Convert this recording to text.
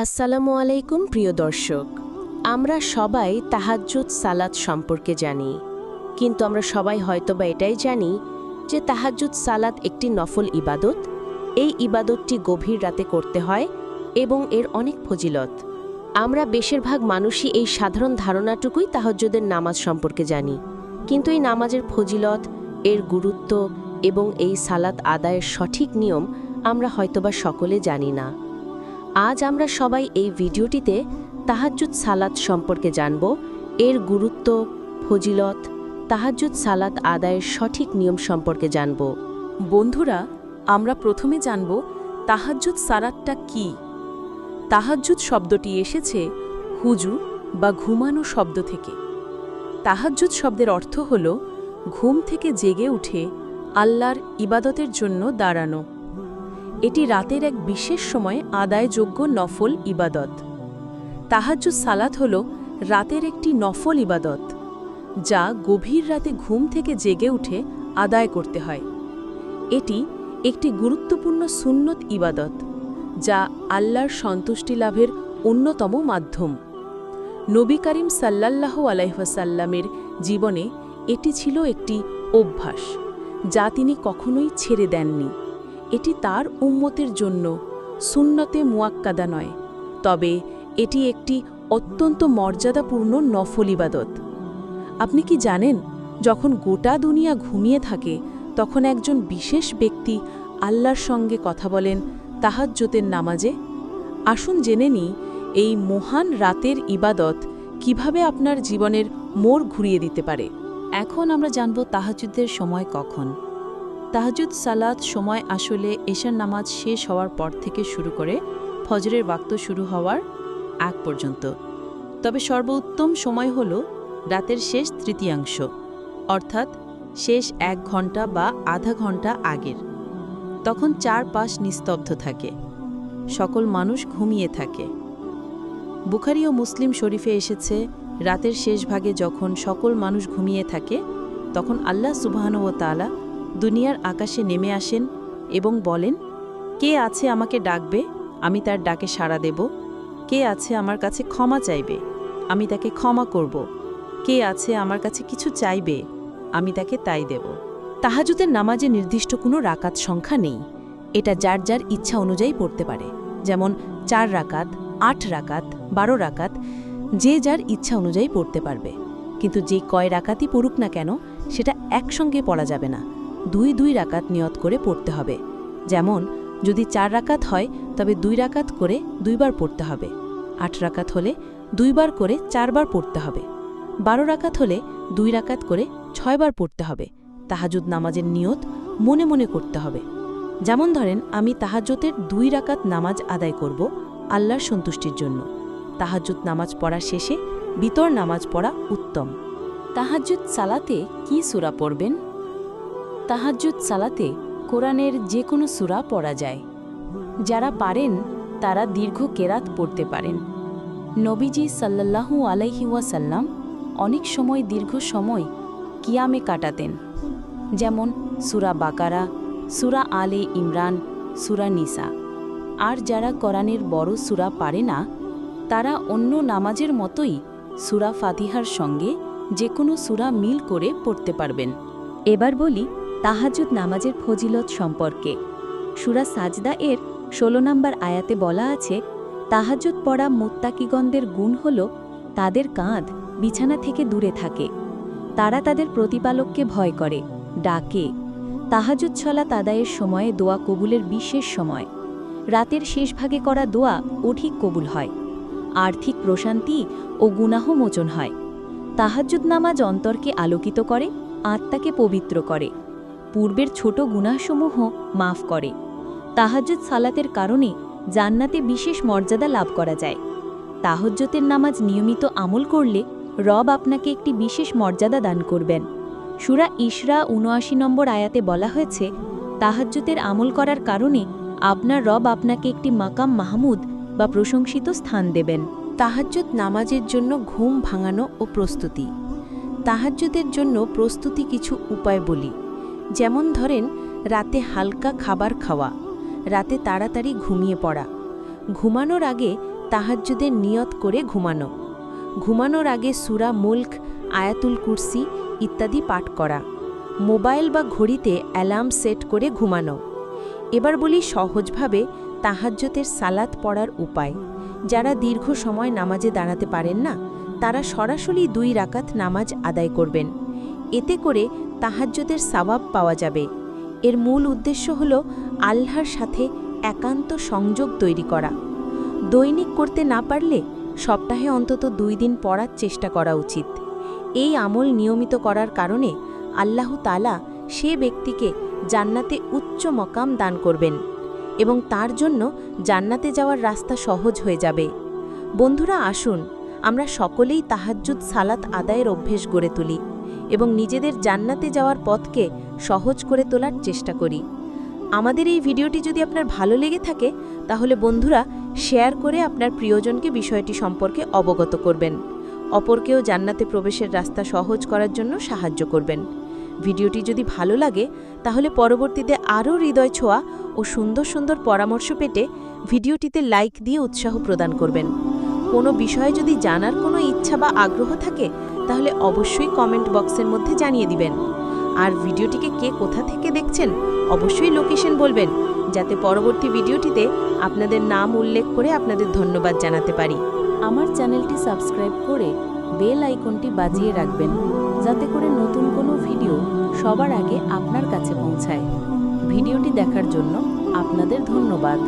আসসালামু আলাইকুম প্রিয় দর্শক। আমরা সবাই তাহাজ্জুদ সালাত সম্পর্কে জানি, কিন্তু আমরা সবাই হয়তোবা এটাই জানি যে তাহাজ্জুদ সালাত একটি নফল ইবাদত। এই ইবাদতটি গভীর রাতে করতে হয় এবং এর অনেক ফজিলত। আমরা বেশিরভাগ মানুষই এই সাধারণ ধারণাটুকুই তাহাজ্জুদের নামাজ সম্পর্কে জানি, কিন্তু এই নামাজের ফজিলত, এর গুরুত্ব এবং এই সালাত আদায়ের সঠিক নিয়ম আমরা হয়তোবা সকলে জানি না। আজ আমরা সবাই এই ভিডিওটিতে তাহাজ্জুদ সালাত সম্পর্কে জানব, এর গুরুত্ব, ফজিলত, তাহাজ্জুদ সালাত আদায়ের সঠিক নিয়ম সম্পর্কে জানব। বন্ধুরা, আমরা প্রথমে জানব তাহাজ্জুদ সালাতটা কি। তাহাজ্জুদ শব্দটি এসেছে হুজু বা ঘুমানো শব্দ থেকে। তাহাজ্জুদ শব্দের অর্থ হল ঘুম থেকে জেগে উঠে আল্লাহর ইবাদতের জন্য দাঁড়ানো। এটি রাতের এক বিশেষ সময়ে আদায়যোগ্য নফল ইবাদত। তাহাজ্জুদ সালাত হল রাতের একটি নফল ইবাদত, যা গভীর রাতে ঘুম থেকে জেগে উঠে আদায় করতে হয়। এটি একটি গুরুত্বপূর্ণ সুন্নত ইবাদত, যা আল্লাহর সন্তুষ্টি লাভের অন্যতম মাধ্যম। নবী করিম সাল্লাল্লাহু আলাইহি ওয়াসাল্লামের জীবনে এটি ছিল একটি অভ্যাস, যা তিনি কখনোই ছেড়ে দেননি। এটি তার উম্মতের জন্য সুন্নতে মুয়াক্কাদা নয়, তবে এটি একটি অত্যন্ত মর্যাদাপূর্ণ নফল ইবাদত। আপনি কি জানেন, যখন গোটা দুনিয়া ঘুমিয়ে থাকে, তখন একজন বিশেষ ব্যক্তি আল্লাহর সঙ্গে কথা বলেন তাহাজ্জুদের নামাজে? আসুন জেনে নিই এই মহান রাতের ইবাদত কিভাবে আপনার জীবনের মোড় ঘুরিয়ে দিতে পারে। এখন আমরা জানব তাহাজ্জুদের সময় কখন। তাহাজ্জুদ সালাত সময় আসলে এশার নামাজ শেষ হওয়ার পর থেকে শুরু করে ফজরের ওয়াক্ত শুরু হওয়ার আগ পর্যন্ত। তবে সর্বোত্তম সময় হল রাতের শেষ তৃতীয়াংশ, অর্থাৎ শেষ 1 ঘন্টা বা আধা ঘন্টা আগের। তখন চারপাশ নিস্তব্ধ থাকে, সকল মানুষ ঘুমিয়ে থাকে। বুখারী ও মুসলিম শরীফে এসেছে, রাতের শেষ ভাগে যখন সকল মানুষ ঘুমিয়ে থাকে, তখন আল্লাহ সুবহানাহু ওয়া তাআলা দুনিয়ার আকাশে নেমে আসেন এবং বলেন, কে আছে আমাকে ডাকবে, আমি তার ডাকে সাড়া দেব। কে আছে আমার কাছে ক্ষমা চাইবে, আমি তাকে ক্ষমা করব। কে আছে আমার কাছে কিছু চাইবে, আমি তাকে তাই দেব। তাহাজ্জুদের নামাজে নির্দিষ্ট কোনো রাকাত সংখ্যা নেই। এটা যার যার ইচ্ছা অনুযায়ী পড়তে পারে, যেমন 4 রাকাত, 8 রাকাত, 12 রাকাত, যে যার ইচ্ছা অনুযায়ী পড়তে পারবে। কিন্তু যে কয় রাকাতই পড়ুক না কেন, সেটা একসঙ্গে পড়া যাবে না। 2 রাকাত নিয়ত করে পড়তে হবে। যেমন যদি 4 রাকাত হয়, তবে 2 রাকাত করে 2 বার পড়তে হবে। 8 রাকাত হলে 2 বার করে 4 বার পড়তে হবে। 12 রাকাত হলে 2 রাকাত করে 6 বার পড়তে হবে। তাহাজ্জুদ নামাজের নিয়ত মনে মনে করতে হবে। যেমন ধরেন, আমি তাহাজ্জুদের 2 রাকাত নামাজ আদায় করব আল্লাহর সন্তুষ্টির জন্য। তাহাজ্জুদ নামাজ পড়া শেষে বিতর নামাজ পড়া উত্তম। তাহাজ্জুদ সালাতে কি সূরা পড়বেন? তাহাজ্জুদ সালাতে কোরআনের যে কোনো সূরা পড়া যায়। যারা পারেন তারা দীর্ঘ কেরাত পড়তে পারেন। নবীজি সাল্লাল্লাহু আলাইহি ওয়াসাল্লাম অনেক সময় দীর্ঘ সময় কিয়ামে কাটাতেন, যেমন সূরা বাকারা, সূরা আলে ইমরান, সূরা নিসা। আর যারা কোরআনের বড় সূরা পারে না, তারা অন্য নামাজের মতোই সূরা ফাতিহার সঙ্গে যে কোনো সূরা মিল করে পড়তে পারবেন। এবার বলি তাহাজ্জুদ নামাজের ফজিলত সম্পর্কে। সূরা সাজদা এর 16 নম্বর আয়াতে বলা আছে, তাহাজ্জুদ পড়া মুত্তাকিগণদের গুণ হল তাদের কাঁধ বিছানা থেকে দূরে থাকে, তারা তাদের প্রতিপালককে ভয় করে, ডাকে। তাহাজ্জুদ সালাত আদায়ের সময়ে দোয়া কবুলের বিশেষ সময়। রাতের শেষ ভাগে করা দোয়া অধিক কবুল হয়, আর্থিক প্রশান্তি ও গুনাহ মোচন হয়। তাহাজ্জুদ নামাজ অন্তরকে আলোকিত করে, আত্মাকে পবিত্র করে, পূর্বের ছোট গুনাহসমূহ মাফ করে। তাহাজ্জুদ সালাতের কারণে জান্নাতে বিশেষ মর্যাদা লাভ করা যায়। তাহাজ্জুদের নামাজ নিয়মিত আমল করলে রব আপনাকে একটি বিশেষ মর্যাদা দান করবেন। সূরা ইসরা ৭৯ নম্বর আয়াতে বলা হয়েছে, তাহাজ্জুদের আমল করার কারণে আপনার রব আপনাকে একটি মাকাম মাহমুদ বা প্রশংসিত স্থান দেবেন। তাহাজ্জুদ নামাজের জন্য ঘুম ভাঙানো ও প্রস্তুতি। তাহাজ্জুদের জন্য প্রস্তুতি কিছু উপায় বলি। যেমন ধরেন, রাতে হালকা খাবার খাওয়া, রাতে তাড়াতাড়ি ঘুমিয়ে পড়া, ঘুমানোর আগে তাহাজ্জুদের নিয়ত করে ঘুমানো। ঘুমানোর আগে সূরা মুলক, আয়াতুল কুরসি ইত্যাদি পাঠ করা। মোবাইল বা ঘড়িতে অ্যালার্ম সেট করে ঘুমানো। এবার বলি সহজভাবে তাহাজ্জুদের সালাত পড়ার উপায়। যারা দীর্ঘ সময় নামাজে দাঁড়াতে পারেন না, তারা সরাসরি 2 রাকাত নামাজ আদায় করবেন। এতে করে তাহাজ্জুদের সওয়াব পাওয়া যাবে। এর মূল উদ্দেশ্য হল আল্লাহর সাথে একান্ত সংযোগ তৈরি করা। দৈনিক করতে না পারলে সপ্তাহে অন্তত 2 দিন পড়ার চেষ্টা করা উচিত। এই আমল নিয়মিত করার কারণে আল্লাহ তাআলা সে ব্যক্তিকে জান্নাতে উচ্চ মকাম দান করবেন এবং তার জন্য জান্নাতে যাওয়ার রাস্তা সহজ হয়ে যাবে। বন্ধুরা, আসুন আমরা সকলেই তাহাজ্জুদ সালাত আদায়ের অভ্যেস গড়ে তুলি এবং নিজেদের জান্নাতে যাওয়ার পথকে সহজ করে তোলার চেষ্টা করি। আমাদের এই ভিডিওটি যদি আপনার ভালো লেগে থাকে, তাহলে বন্ধুরা শেয়ার করে আপনার প্রিয়জনকে বিষয়টি সম্পর্কে অবগত করবেন। অপরকেও জান্নাতে প্রবেশের রাস্তা সহজ করার জন্য সাহায্য করবেন। ভিডিওটি যদি ভালো লাগে, তাহলে পরবর্তীতে আরও হৃদয় ছোঁয়া ও সুন্দর সুন্দর পরামর্শ পেতে ভিডিওটিতে লাইক দিয়ে উৎসাহ প্রদান করবেন। কোনো বিষয়ে যদি জানার কোনো ইচ্ছা বা আগ্রহ থাকে, তাহলে অবশ্যই কমেন্ট বক্সের মধ্যে জানিয়ে দিবেন। আর ভিডিওটিকে কে কোথা থেকে দেখছেন অবশ্যই লোকেশন বলবেন, যাতে পরবর্তী ভিডিওটিতে আপনাদের নাম উল্লেখ করে আপনাদের ধন্যবাদ জানাতে পারি। আমার চ্যানেলটি সাবস্ক্রাইব করে বেল আইকনটি বাজিয়ে রাখবেন, যাতে করে নতুন কোনো ভিডিও সবার আগে আপনার কাছে পৌঁছায়। ভিডিওটি দেখার জন্য আপনাদের ধন্যবাদ।